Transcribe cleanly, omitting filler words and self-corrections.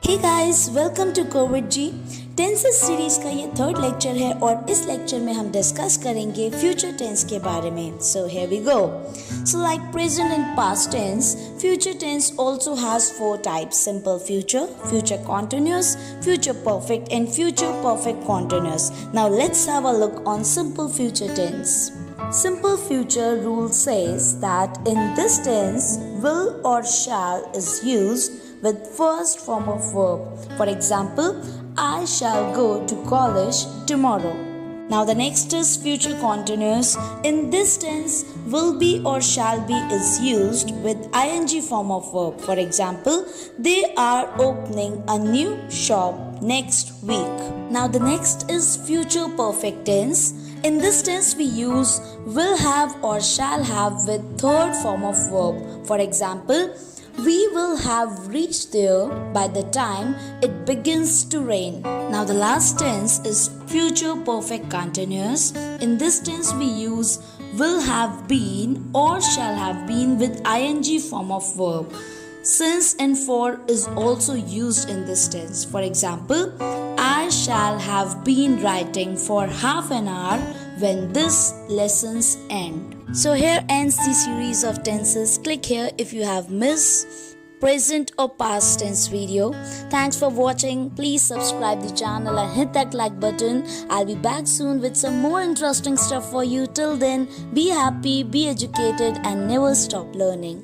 Hey guys, welcome to Ko VidG। Tenses series का ये third lecture है और इस लेक्चर में हम डिस्कस करेंगे फ्यूचर टेंस के बारे में। So here we go. So like present and past tense, future tense also has four types: simple future, future continuous, future perfect and future perfect continuous. Now let's have a look on simple future tense. Simple future rule says that in this tense, will or shall is used with first form of verb. For example, I shall go to college tomorrow. Now the next is future continuous. In this tense, will be or shall be is used with ing form of verb. For example, they are opening a new shop next week. Now the next is future perfect tense. In this tense, we use will have or shall have with third form of verb. For example, we will have reached there by the time it begins to rain. Now the last tense is future perfect continuous. In this tense we use will have been or shall have been with ing form of verb. Since and for is also used in this tense. For example, I shall have been writing for half an hour when this lessons end. So here ends the series of tenses. Click here if you have missed present or past tense video. Thanks for watching. Please subscribe the channel and hit that like button. I'll be back soon with some more interesting stuff for you. Till then, be happy, be educated and never stop learning.